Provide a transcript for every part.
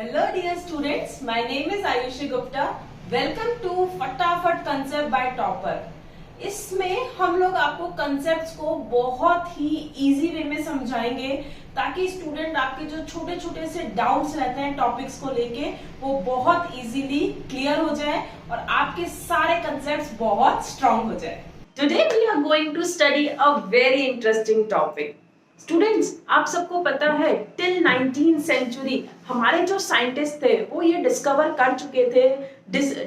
Hello dear students, my name is Ayushi Gupta. Welcome to फटाफट concept by topper. इसमें हम लोग आपको कंसेप्ट्स को बहुत ही इजी वे में समझाएंगे ताकि स्टूडेंट आपके जो छोटे छोटे से डाउट्स रहते हैं टॉपिक्स को लेके वो बहुत इजीली क्लियर हो जाए और आपके सारे कंसेप्ट्स बहुत स्ट्रांग हो जाए। Today we are going to study a very interesting topic. Students, आप सबको पता है टिल 19th सेंचुरी हमारे जो साइंटिस्ट थे वो ये डिस्कवर कर चुके थे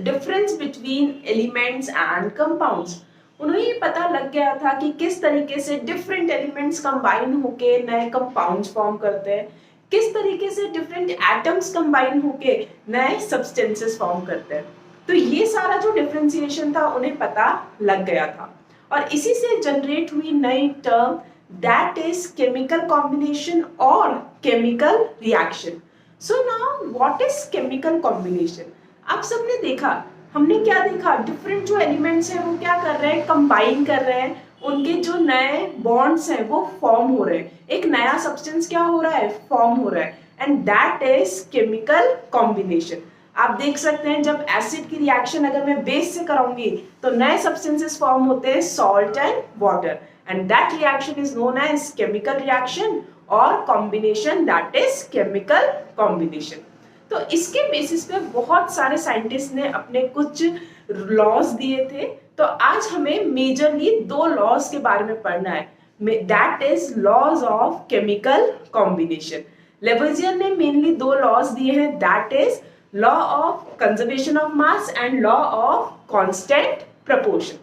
difference between elements and compounds. उन्हें ये पता लग गया था कि किस तरीके से डिफरेंट एलिमेंट्स कंबाइन होके नए कंपाउंड्स फॉर्म करते हैं, किस तरीके से डिफरेंट एटम्स कंबाइन होके नए सब्सटेंसेस फॉर्म करते हैं। तो ये सारा जो डिफरेंशिएशन था उन्हें पता लग गया था और इसी से जनरेट हुई नई term that is chemical combination or chemical reaction. So now what is chemical combination? आप सबने देखा, हमने क्या देखा, डिफरेंट जो एलिमेंट्स हैं वो क्या कर रहे हैं, कंबाइन कर रहे हैं, उनके जो नए बॉन्ड्स हैं वो फॉर्म हो रहे हैं, एक नया सब्सटेंस क्या हो रहा है, फॉर्म हो रहा है, and that is chemical combination. आप देख सकते हैं जब एसिड की रिएक्शन अगर मैं बेस से कराऊंगी तो नए सब्सटेंसेस फॉर्म होते हैं salt and water, and that reaction is known as chemical reaction or combination, that is chemical combination. तो इसके बेसिस पे बहुत सारे साइंटिस्ट ने अपने कुछ लॉज दिए थे। तो आज हमें मेजरली दो लॉज के बारे में पढ़ना है, that is laws of chemical combination. Lavoisier ने मेनली दो लॉज दिए हैं, that is law of conservation of mass and law of constant proportion.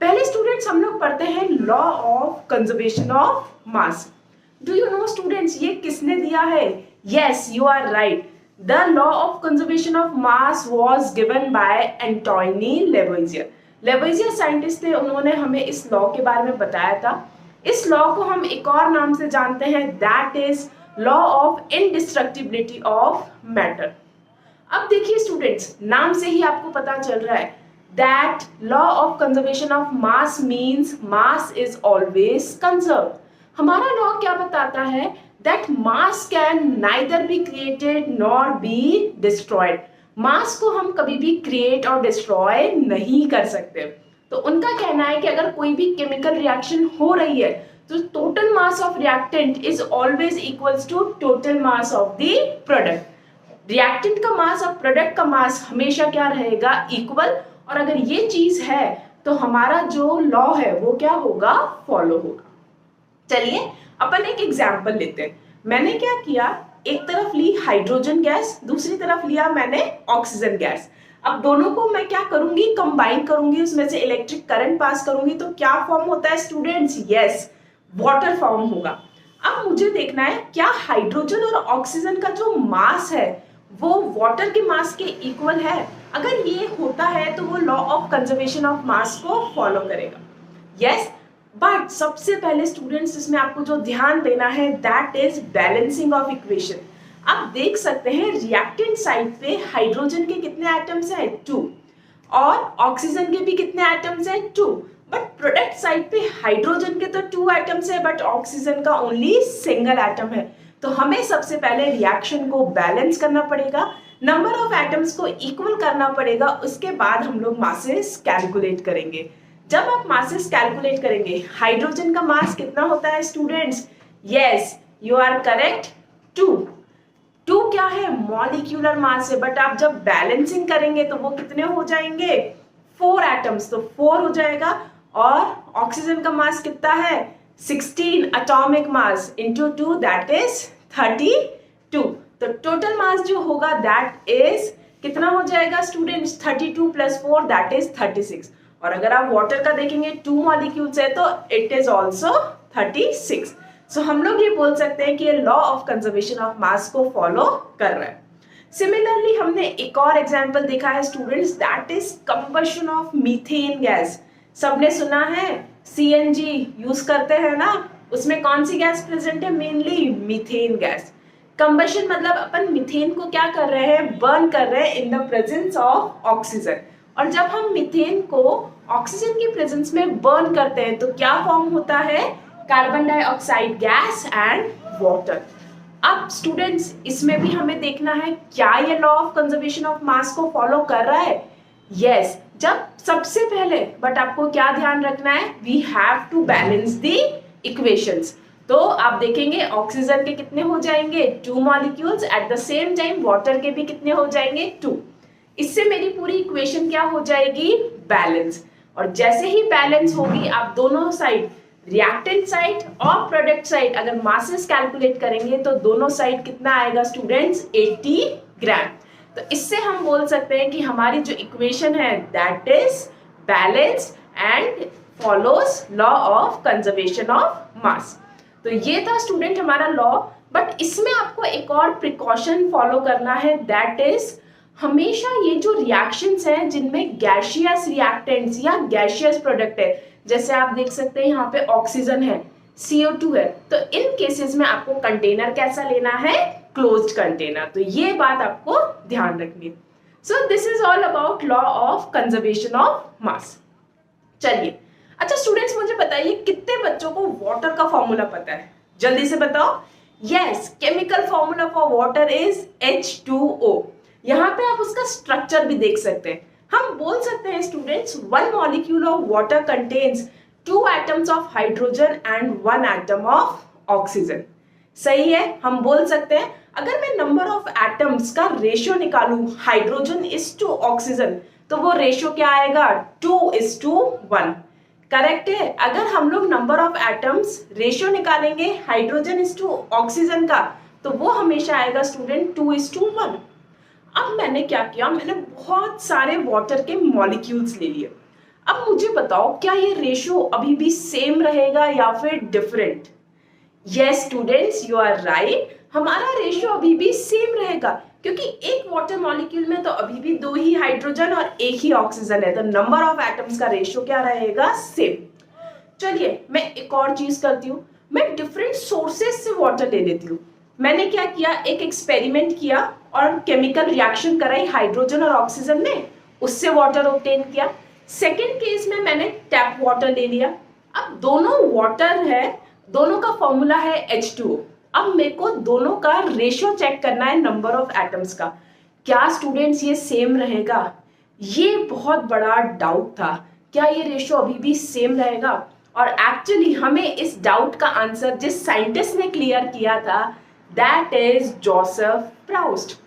पहले स्टूडेंट्स हम लोग पढ़ते हैं law of conservation of mass. Do you know students ये किसने दिया है? Yes, you are right, the law of conservation of mass was given by Antoine Lavoisier. Lavoisier scientist थे, उन्होंने हमें इस लॉ के बारे में बताया था। इस लॉ को हम एक और नाम से जानते हैं, that is law of indestructibility of matter. अब देखिए स्टूडेंट्स, नाम से ही आपको पता चल रहा है that law of conservation of mass means mass is always conserved. हमारा लॉ क्या बताता है? that mass can neither be created nor be destroyed. मास को हम कभी भी क्रिएट और डिस्ट्रॉय नहीं कर सकते। तो उनका कहना है कि अगर कोई भी केमिकल रिएक्शन हो रही है तो total mass of reactant is always equals to total mass of the product. Reactant का मास और प्रोडक्ट का मास हमेशा क्या रहेगा? इक्वल। और अगर ये चीज है तो हमारा जो लॉ है वो क्या होगा? फॉलो होगा। चलिए अपन एक एग्जांपल लेते हैं। मैंने क्या किया, एक तरफ ली हाइड्रोजन गैस, दूसरी तरफ लिया मैंने ऑक्सीजन गैस। अब दोनों को मैं क्या करूंगी? कंबाइन करूंगी, उसमें से इलेक्ट्रिक करंट पास करूंगी तो क्या फॉर्म होता है स्टूडेंट्स? यस, वाटर फॉर्म होगा। अब मुझे देखना है क्या हाइड्रोजन और ऑक्सीजन का जो मास है वो वाटर के मास के इक्वल है। अगर ये होता है तो वो लॉ ऑफ कंजर्वेशन ऑफ मास को फॉलो करेगा। यस, बट सबसे पहले स्टूडेंट्स इसमें आपको जो ध्यान देना है that is balancing of equation. आप देख सकते हैं रिएक्टेंट साइड पे हाइड्रोजन के कितने एटम्स हैं? 2, और ऑक्सीजन के भी कितने एटम्स हैं? 2। बट प्रोडक्ट साइड पे हाइड्रोजन के तो 2 एटम्स है बट ऑक्सीजन का ओनली सिंगल एटम है। तो हमें सबसे पहले रिएक्शन को बैलेंस करना पड़ेगा, नंबर ऑफ एटम्स को इक्वल करना पड़ेगा, उसके बाद हम लोग मासेस कैलकुलेट करेंगे। जब आप मासेस कैलकुलेट करेंगे, हाइड्रोजन का मास कितना होता है students? Yes, you are correct, 2 क्या है? मॉलिक्यूलर मास है। बट आप जब बैलेंसिंग करेंगे तो वो कितने हो जाएंगे? 4 एटम्स, तो 4 हो जाएगा। और ऑक्सीजन का मास कितना है? 16 atomic mass into 2 that is 32। तो टोटल मास जो होगा दैट इज कितना हो जाएगा स्टूडेंट्स? 32 + 4 that is 36। और अगर आप वाटर का देखेंगे 2 मॉलिक्यूल्स है तो इट इज ऑल्सो 36। सो हम लोग ये बोल सकते हैं कि ये लॉ ऑफ कंजर्वेशन ऑफ मास को फॉलो कर रहा है। सिमिलरली हमने एक और एग्जाम्पल देखा है students, that is combustion of methane gas. सबने सुना है CNG यूज करते हैं ना, उसमें कौन सी गैस प्रेजेंट है? Mainly methane gas. कंबशन मतलब अपन मीथेन को क्या कर रहे हैं? बर्न कर रहे हैं in the presence of oxygen. और जब हम मीथेन को ऑक्सीजन की प्रेजेंस में बर्न करते हैं तो क्या फॉर्म होता है? Carbon dioxide gas and water. अब स्टूडेंट्स इसमें भी हमें देखना है क्या ये लॉ ऑफ कंजर्वेशन ऑफ मास को फॉलो कर रहा है। यस, जब सबसे पहले बट आपको क्या ध्यान रखना है, we have to balance the equations. तो आप देखेंगे ऑक्सीजन के कितने हो जाएंगे 2 molecules, at the same time water के भी कितने हो जाएंगे 2। इससे मेरी पूरी इक्वेशन क्या हो जाएगी, बैलेंस। और जैसे ही बैलेंस होगी आप दोनों साइड, रिएक्टेंट साइड और प्रोडक्ट साइड, अगर मासेस कैलकुलेट करेंगे तो दोनों साइड कितना आएगा स्टूडेंट्स 80 ग्राम। तो इससे हम बोल सकते हैं कि हमारी जो इक्वेशन है that is balanced and follows law of conservation of मास। तो ये था स्टूडेंट हमारा लॉ, बट इसमें आपको एक और प्रिकॉशन फॉलो करना है, दैट इज हमेशा ये जो रिएक्शंस हैं जिनमें गैसियस रिएक्टेंट्स या गैसियस प्रोडक्ट है, जैसे आप देख सकते हैं यहाँ पे ऑक्सीजन है, CO2 है, तो इन केसेस में आपको कंटेनर कैसा लेना है, क्लोज्ड कंटेनर। तो ये बात आपको ध्यान रखनी है। सो this is all about law of conservation of मास। चलिए, अच्छा स्टूडेंट्स मुझे बताइए कितने बच्चों को वाटर का फॉर्मूला पता है, जल्दी से बताओ। Yes, chemical formula for water is H2O। यहाँ पे आप उसका स्ट्रक्चर भी देख सकते हैं। हम बोल सकते हैं students 1 molecule of water contains 2 atoms of hydrogen and 1 atom of oxygen. सही है, हम बोल सकते हैं अगर मैं नंबर ऑफ एटम्स का रेशियो निकालूं हाइड्रोजन इज टू ऑक्सीजन, तो वो रेशियो क्या आएगा 2:1। करेक्ट है। अगर हम लोग नंबर ऑफ एटम्स रेशियो निकालेंगे हाइड्रोजन इज टू ऑक्सीजन का, तो वो हमेशा आएगा स्टूडेंट 2:1। अब मैंने क्या किया, मैंने बहुत सारे वाटर के मॉलिक्यूल्स ले लिए। अब मुझे बताओ क्या ये रेशियो अभी भी सेम रहेगा या फिर different. Yes students, you are right, हमारा रेशियो अभी भी सेम रहेगा, क्योंकि एक वाटर मॉलिक्यूल में तो अभी भी 2 ही हाइड्रोजन और 1 ही ऑक्सीजन है, तो नंबर ऑफ एटम्स का रेशियो क्या रहेगा, सेम। चलिए मैं एक और चीज करती हूँ, मैं डिफरेंट सोर्सेस से वाटर ले लेती हूँ। मैंने क्या किया, एक एक्सपेरिमेंट किया और केमिकल रिएक्शन कराई हाइड्रोजन और ऑक्सीजन ने, उससे वाटर ऑब्टेन किया। सेकेंड केस में मैंने टैप वाटर ले लिया। अब दोनों वाटर है, दोनों का फॉर्मूला है H2O। अब मेरे को दोनों का रेशियो चेक करना है नंबर ऑफ एटम्स का। क्या स्टूडेंट्स ये सेम रहेगा, ये बहुत बड़ा डाउट था, क्या ये रेशियो अभी भी सेम रहेगा। और एक्चुअली हमें इस डाउट का आंसर जिस साइंटिस्ट ने क्लियर किया था दैट इज जोसेफ प्राउस्ट।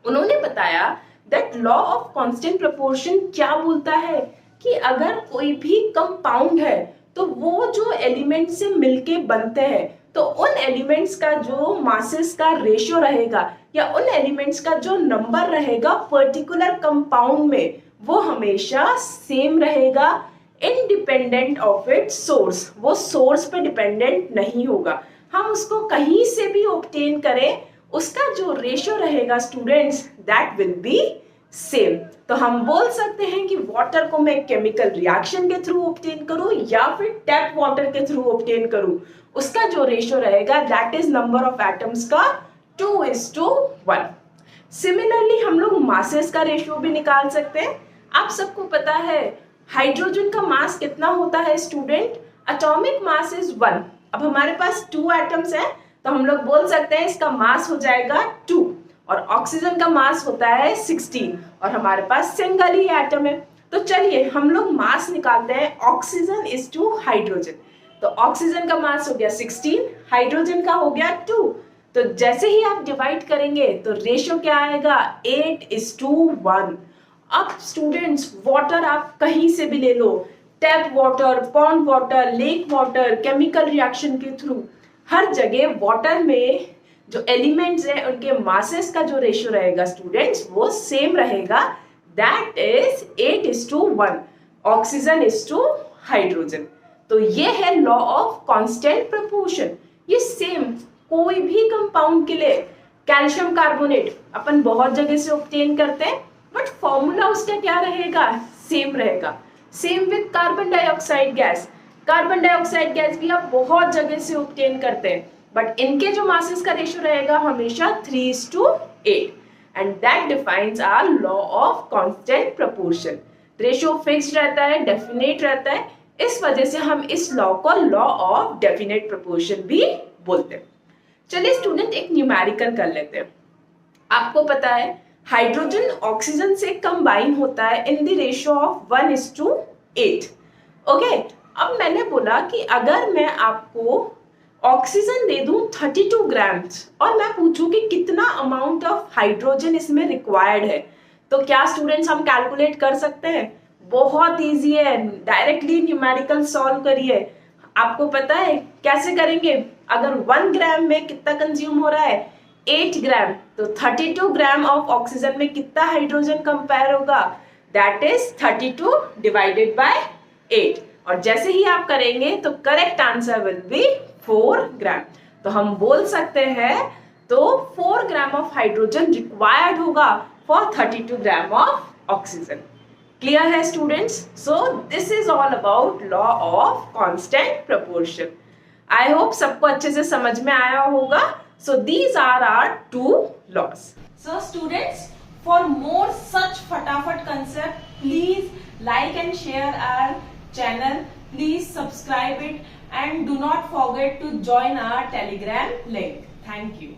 उन्होंने बताया that law of constant proportion क्या बोलता है कि अगर कोई भी कंपाउंड है तो वो जो एलिमेंट से मिलके बनते हैं, तो उन एलिमेंट्स का जो मासेस का रेशियो रहेगा या उन एलिमेंट्स का जो नंबर रहेगा पर्टिकुलर कंपाउंड में, वो हमेशा सेम रहेगा इंडिपेंडेंट ऑफ इट्स सोर्स। वो सोर्स पे डिपेंडेंट नहीं होगा, हम उसको कहीं से भी ऑब्टेन करें, उसका जो रेशियो रहेगा students that will be same. तो हम बोल सकते हैं कि वाटर को मैं केमिकल रिएक्शन के थ्रू ऑब्टेन करूं या फिर टैप वाटर के थ्रू ऑब्टेन करूं, उसका जो रेशियो रहेगा that is number of atoms का 2:1। सिमिलरली हम लोग मासेस का रेशियो भी निकाल सकते हैं। आप सबको पता है हाइड्रोजन का मास कितना होता है स्टूडेंट, एटॉमिक मास इज 1। अब हमारे पास 2 एटम्स हैं, तो हम लोग बोल सकते हैं इसका मास हो जाएगा 2, और ऑक्सीजन का मास होता है 16 और हमारे पास सिंगल ही एटम है। तो चलिए हम लोग मास निकालते हैं ऑक्सीजन इज टू हाइड्रोजन। तो ऑक्सीजन का मास हो गया 16, हाइड्रोजन का हो गया 2। तो जैसे ही आप डिवाइड करेंगे तो रेशियो क्या आएगा 8:1। अब स्टूडेंट्स वाटर आप कहीं से भी ले लो, tap water, pond water, lake water, chemical reaction के थ्रू, हर जगह वाटर में जो एलिमेंट्स हैं उनके मासेस का जो रेशियो रहेगा स्टूडेंट्स वो सेम रहेगा, that is 8:1, oxygen is two hydrogen. तो ये है लॉ ऑफ कांस्टेंट प्रोपोर्शन। ये सेम कोई भी कंपाउंड के लिए, कैल्शियम कार्बोनेट अपन बहुत जगह से ऑब्टेन करते हैं, बट फॉर्मूला उसका क्या रहेगा, सेम रहेगा। Same with carbon dioxide gas, carbon dioxide gas भी आप बहुत जगह से ऑब्टेन करते हैं, बट इनके जो मासेस का रेशियो रहेगा हमेशा 3:8, and that defines our law of constant proportion. Ratio fixed रहता है, डेफिनेट रहता है, इस वजह से हम इस लॉ को लॉ ऑफ डेफिनेट प्रोपोर्शन भी बोलते हैं। चलिए स्टूडेंट एक न्यूमेरिकल कर लेते हैं। आपको पता है हाइड्रोजन ऑक्सीजन से कंबाइन होता है in the ratio of 1:8। Okay, अब मैंने बोला कि अगर मैं आपको ऑक्सीजन दे दूं 32 ग्राम्स और मैं पूछूं कि कितना अमाउंट ऑफ हाइड्रोजन इसमें रिक्वायर्ड है, तो क्या स्टूडेंट्स हम कैलकुलेट कर सकते हैं? बहुत इजी है, डायरेक्टली न्यूमेरिकल सॉल्व करिए। आपको पता है कैसे करेंगे? अगर 1 ग्राम में कितना कंज्यूम हो रहा है? 8 ग्राम, तो 32 ग्राम ऑफ ऑक्सीजन में कितना हाइड्रोजन कंपेयर होगा? That is 32 divided by 8। और जैसे ही आप करेंगे तो correct answer will be 4 gram. तो हम बोल सकते हैं तो 4 ग्राम ऑफ हाइड्रोजन रिक्वायर्ड होगा for 32 gram of oxygen. Clear है students? So this is all about law of constant proportion. I hope सबको अच्छे से समझ में आया होगा। So these are our 2 laws. So students, for more सच फटाफट concept, please like and share our channel. Please subscribe it and do not forget to join our Telegram link. Thank you.